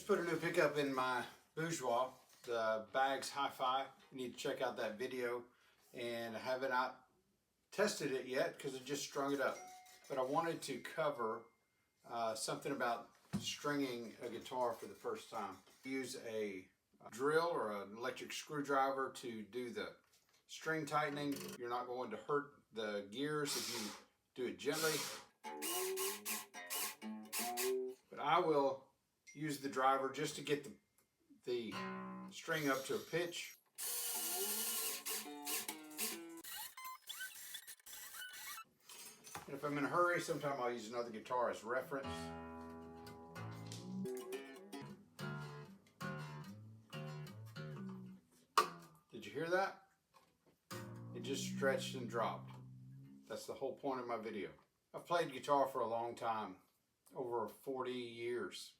just put a new pickup in my Bourgeois, the Bags Hi-Fi. You need to check out that video, and I haven't tested it yet because I just strung it up. But I wanted to cover something about stringing a guitar for the first time. Use a drill or an electric screwdriver to do the string tightening. You're not going to hurt the gears if you do it gently. But I will use the driver just to get the string up to a pitch. And if I'm in a hurry, sometimes I'll use another guitar as reference. Did you hear that? It just stretched and dropped. That's the whole point of my video. I've played guitar for a long time, over 40 years.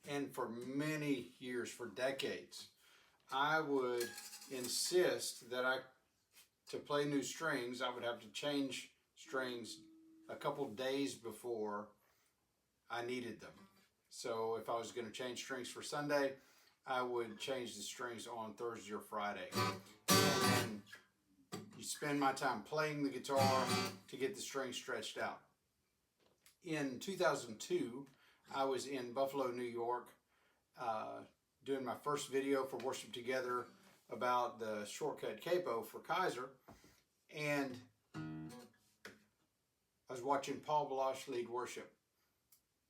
And for many years, for decades, I would insist that to play new strings, I would have to change strings a couple days before I needed them. So if I was going to change strings for Sunday, I would change the strings on Thursday or Friday. And you spend my time playing the guitar to get the strings stretched out. In 2002, I was in Buffalo, New York, doing my first video for Worship Together about the shortcut capo for Kaiser, and I was watching Paul Baloche lead worship.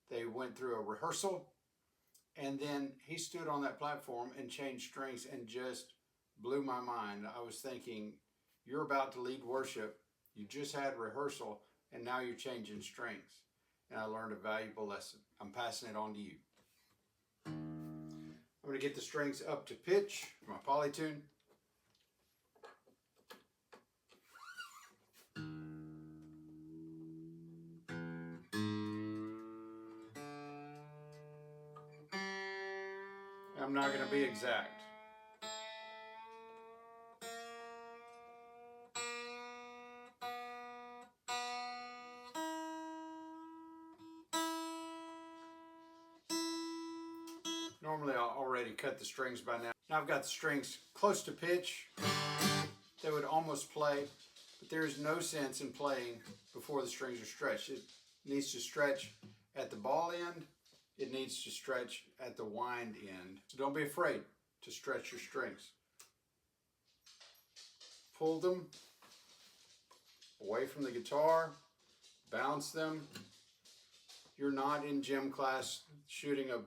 They went through a rehearsal, and then he stood on that platform and changed strings and just blew my mind. I was thinking, you're about to lead worship, you just had rehearsal, and now you're changing strings. And I learned a valuable lesson. I'm passing it on to you. I'm going to get the strings up to pitch for my polytune. I'm not going to be exact. Normally I'll already cut the strings by now. Now I've got the strings close to pitch. They would almost play, but there's no sense in playing before the strings are stretched. It needs to stretch at the ball end. It needs to stretch at the wind end. So don't be afraid to stretch your strings. Pull them away from the guitar, bounce them. You're not in gym class shooting a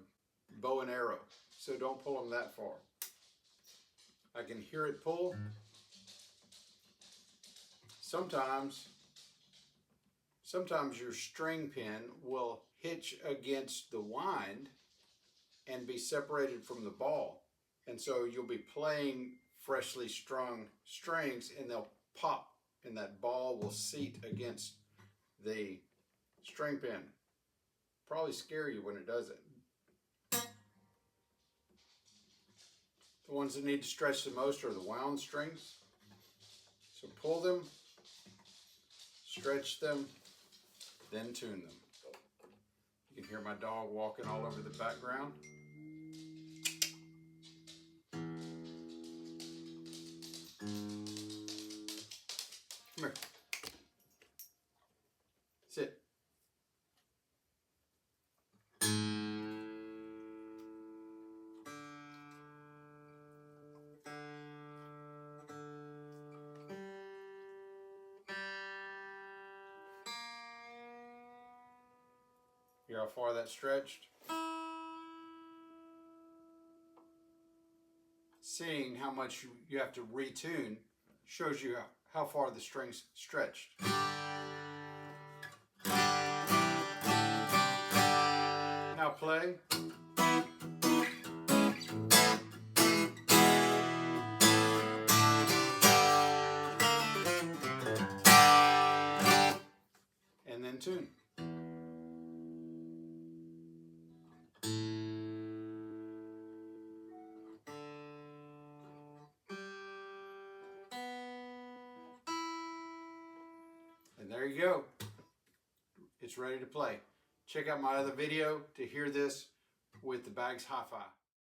bow and arrow, so don't pull them that far. I can hear it pull. Sometimes your string pin will hitch against the wind and be separated from the ball, and so you'll be playing freshly strung strings and they'll pop and that ball will seat against the string pin. Probably scare you when it does it. The ones that need to stretch the most are the wound strings. So pull them, stretch them, then tune them. You can hear my dog walking all over the background. Come here. Sit. Hear how far that stretched? Seeing how much you have to retune shows you how far the strings stretched. Now play. And then tune. And there you go. It's ready to play. Check out my other video to hear this with the Bags Hi-Fi.